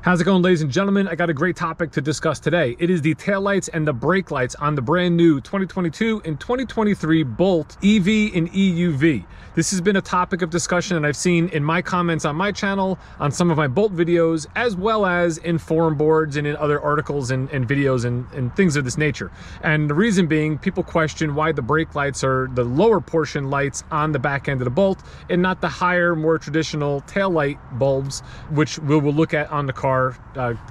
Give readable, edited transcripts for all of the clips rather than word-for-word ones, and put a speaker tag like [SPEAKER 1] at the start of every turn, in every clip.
[SPEAKER 1] How's it going, ladies and gentlemen? I got a great topic to discuss today. It is the taillights and the brake lights on the brand new 2022 and 2023 Bolt EV and EUV. This has been a topic of discussion that I've seen in my comments on my channel, on some of my Bolt videos, as well as in forum boards and in other articles and videos and things of this nature. And the reason being, people question why the brake lights are the lower portion lights on the back end of the Bolt and not the higher, more traditional tail light bulbs, which we will look at on the car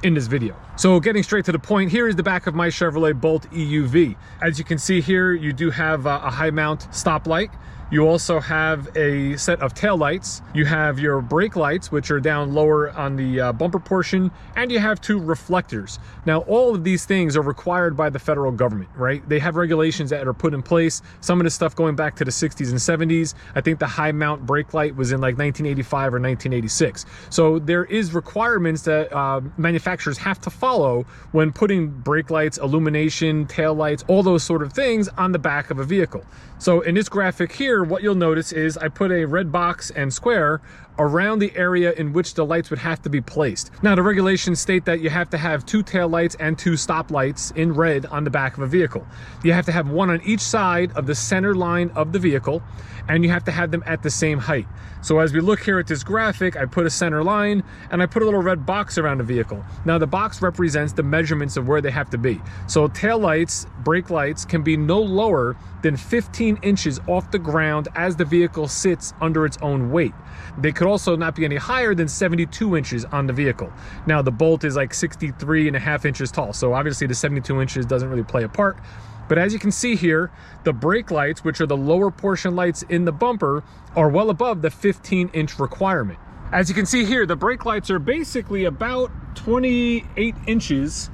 [SPEAKER 1] in this video. So getting straight to the point, here is the back of my Chevrolet Bolt EUV. As you can see here, you do have a high mount stoplight. You also have a set of tail lights. You have your brake lights, which are down lower on the bumper portion, and you have two reflectors. Now, all of these things are required by the federal government, right? They have regulations that are put in place. Some of the stuff going back to the 60s and 70s. I think the high mount brake light was in like 1985 or 1986. So there is requirements that manufacturers have to follow when putting brake lights, illumination, tail lights, all those sort of things on the back of a vehicle. So in this graphic here, what you'll notice is I put a red box and square around the area in which the lights would have to be placed. Now, the regulations state that you have to have two tail lights and two stop lights in red on the back of a vehicle. You have to have one on each side of the center line of the vehicle, and you have to have them at the same height. So as we look here at this graphic, I put a center line and I put a little red box around the vehicle. Now, the box represents the measurements of where they have to be. So tail lights, brake lights can be no lower than 15 inches off the ground as the vehicle sits under its own weight. They could also not be any higher than 72 inches on the vehicle. Now, the Bolt is like 63.5 inches tall, so obviously the 72 inches doesn't really play a part. But as you can see here, the brake lights, which are the lower portion lights in the bumper, are well above the 15-inch requirement. As you can see here, the brake lights are basically about 28 inches,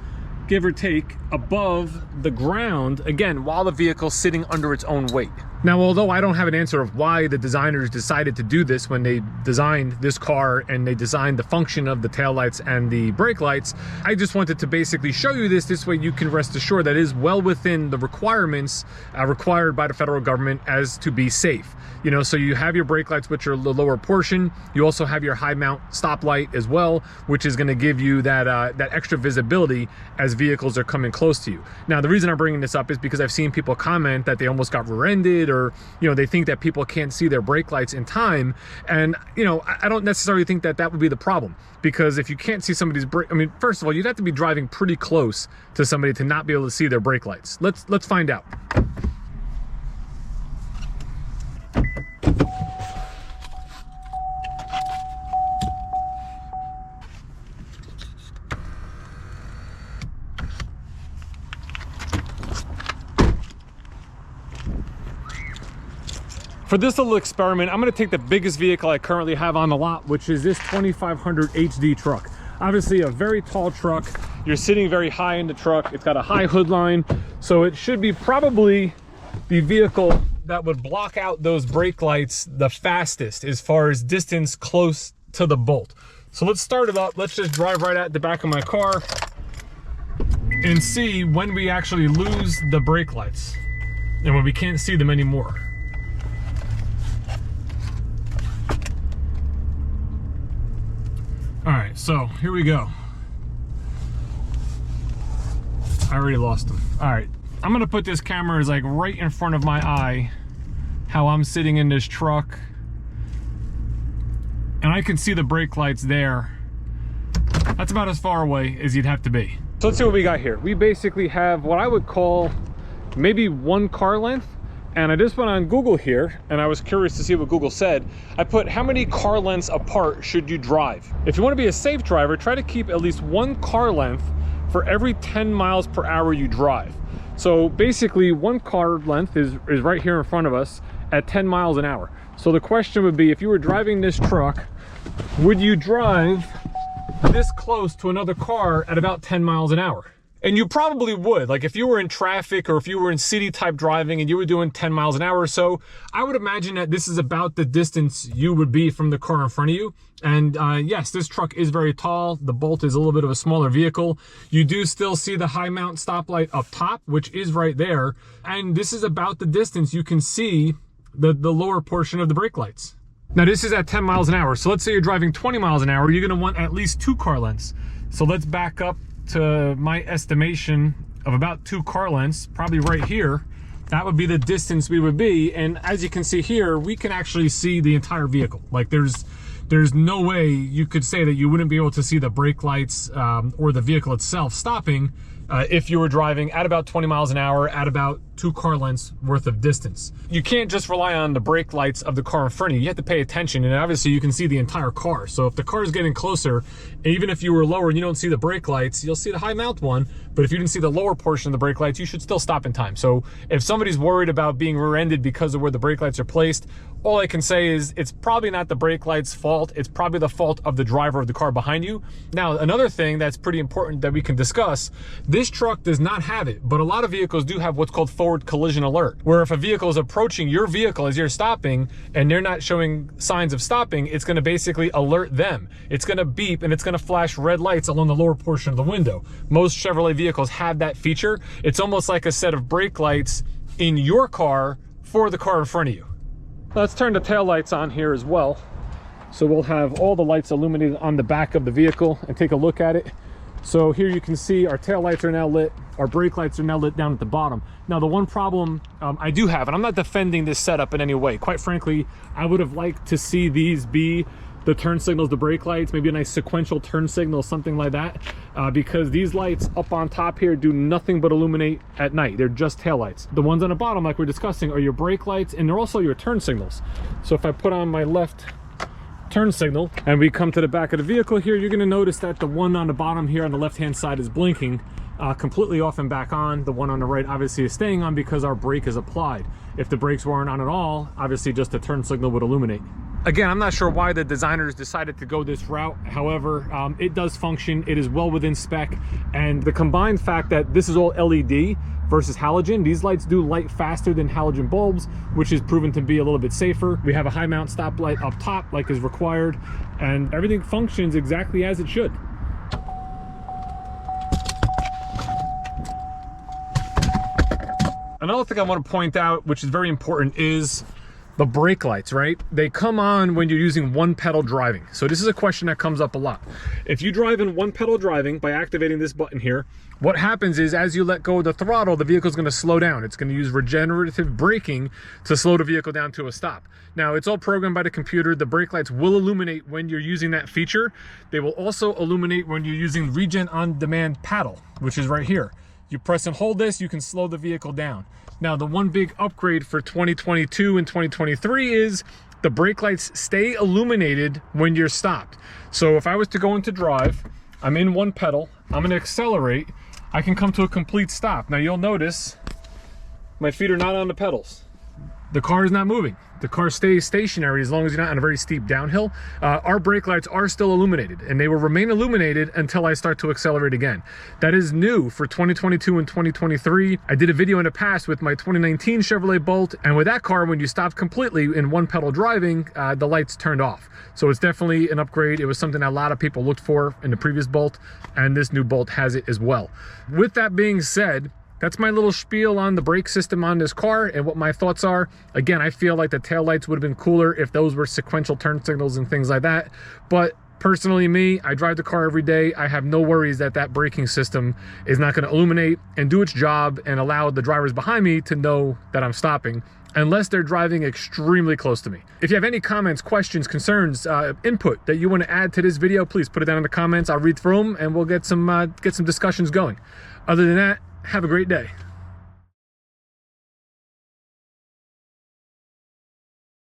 [SPEAKER 1] give or take, above the ground, again, while the vehicle's sitting under its own weight. Now, although I don't have an answer of why the designers decided to do this when they designed this car and they designed the function of the taillights and the brake lights, I just wanted to basically show you this way you can rest assured that it is well within the requirements required by the federal government as to be safe. You know, so you have your brake lights, which are the lower portion. You also have your high mount stoplight as well, which is going to give you that extra visibility as vehicles are coming close to you. Now, the reason I'm bringing this up is because I've seen people comment that they almost got rear-ended, or you know, they think that people can't see their brake lights in time. And you know, I don't necessarily think that that would be the problem, because if you can't see somebody's brake, I mean, first of all, you'd have to be driving pretty close to somebody to not be able to see their brake lights. Let's find out. For this little experiment, I'm going to take the biggest vehicle I currently have on the lot, which is this 2500 HD truck. Obviously a very tall truck. You're sitting very high in the truck. It's got a high hood line, so it should be probably the vehicle that would block out those brake lights the fastest as far as distance close to the Bolt. So let's start it up. Let's just drive right at the back of my car and see when we actually lose the brake lights and when we can't see them anymore. All right, so here we go. I already lost them. All right, I'm gonna put this camera as like right in front of my eye, how I'm sitting in this truck, and I can see the brake lights there. That's about as far away as you'd have to be. So let's see what we got here. We basically have what I would call maybe one car length. And I just went on Google here, and I was curious to see what Google said. I put, how many car lengths apart should you drive? If you want to be a safe driver, try to keep at least one car length for every 10 miles per hour you drive. So basically, one car length is right here in front of us at 10 miles an hour. So the question would be, if you were driving this truck, would you drive this close to another car at about 10 miles an hour? And you probably would. Like if you were in traffic or if you were in city type driving and you were doing 10 miles an hour or so, I would imagine that this is about the distance you would be from the car in front of you. And yes, this truck is very tall. The Bolt is a little bit of a smaller vehicle. You do still see the high mount stoplight up top, which is right there. And this is about the distance you can see the lower portion of the brake lights. Now this is at 10 miles an hour. So let's say you're driving 20 miles an hour, you're gonna want at least two car lengths. So let's back up to my estimation of about 2 car lengths, probably right here. That would be the distance we would be. And as you can see here, we can actually see the entire vehicle. Like there's no way you could say that you wouldn't be able to see the brake lights or the vehicle itself stopping if you were driving at about 20 miles an hour at about 2 car lengths worth of distance. You can't just rely on the brake lights of the car in front of you. You have to pay attention, and obviously you can see the entire car. So if the car is getting closer, even if you were lower and you don't see the brake lights, you'll see the high mount one, but if you didn't see the lower portion of the brake lights, you should still stop in time. So if somebody's worried about being rear-ended because of where the brake lights are placed, all I can say is it's probably not the brake lights' fault. It's probably the fault of the driver of the car behind you. Now, another thing that's pretty important that we can discuss, this truck does not have it, but a lot of vehicles do have what's called forward collision alert, where if a vehicle is approaching your vehicle as you're stopping and they're not showing signs of stopping, it's going to basically alert them. It's going to beep and it's going to flash red lights along the lower portion of the window. Most Chevrolet vehicles have that feature. It's almost like a set of brake lights in your car for the car in front of you. Let's turn the tail lights on here as well. So we'll have all the lights illuminated on the back of the vehicle and take a look at it. So here you can see our tail lights are now lit. Our brake lights are now lit down at the bottom. Now the one problem I do have, and I'm not defending this setup in any way. Quite frankly, I would have liked to see these be the turn signals, the brake lights, maybe a nice sequential turn signal, something like that, because these lights up on top here do nothing but illuminate at night. They're just tail lights. The ones on the bottom, like we're discussing, are your brake lights, and they're also your turn signals. So if I put on my left turn signal and we come to the back of the vehicle here, you're going to notice that the one on the bottom here on the left hand side is blinking completely off and back on. The one on the right obviously is staying on because our brake is applied. If the brakes weren't on at all, obviously just the turn signal would illuminate. Again, I'm not sure why the designers decided to go this route. However, it does function. It is well within spec. And the combined fact that this is all LED versus halogen, these lights do light faster than halogen bulbs, which is proven to be a little bit safer. We have a high mount stoplight up top like is required, and everything functions exactly as it should. Another thing I want to point out, which is very important, is the brake lights, right? They come on when you're using one pedal driving. So this is a question that comes up a lot. If you drive in one pedal driving by activating this button here, what happens is as you let go of the throttle, the vehicle is going to slow down. It's going to use regenerative braking to slow the vehicle down to a stop. Now, it's all programmed by the computer. The brake lights will illuminate when you're using that feature. They will also illuminate when you're using Regen On Demand paddle, which is right here. You press and hold this, you can slow the vehicle down. Now, the one big upgrade for 2022 and 2023 is the brake lights stay illuminated when you're stopped. So if I was to go into drive, I'm in one pedal, I'm going to accelerate, I can come to a complete stop. Now you'll notice my feet are not on the pedals. The car is not moving. The car stays stationary as long as you're not on a very steep downhill. Our brake lights are still illuminated, and they will remain illuminated until I start to accelerate again. That is new for 2022 and 2023. I did a video in the past with my 2019 Chevrolet Bolt, and with that car, when you stopped completely in one pedal driving, the lights turned off. So it's definitely an upgrade. It was something that a lot of people looked for in the previous Bolt, and this new Bolt has it as well. With that being said, that's my little spiel on the brake system on this car and what my thoughts are. Again, I feel like the taillights would have been cooler if those were sequential turn signals and things like that. But personally, me, I drive the car every day. I have no worries that that braking system is not going to illuminate and do its job and allow the drivers behind me to know that I'm stopping, unless they're driving extremely close to me. If you have any comments, questions, concerns, input that you want to add to this video, please put it down in the comments. I'll read through them and we'll get some discussions going. Other than that, have a great day.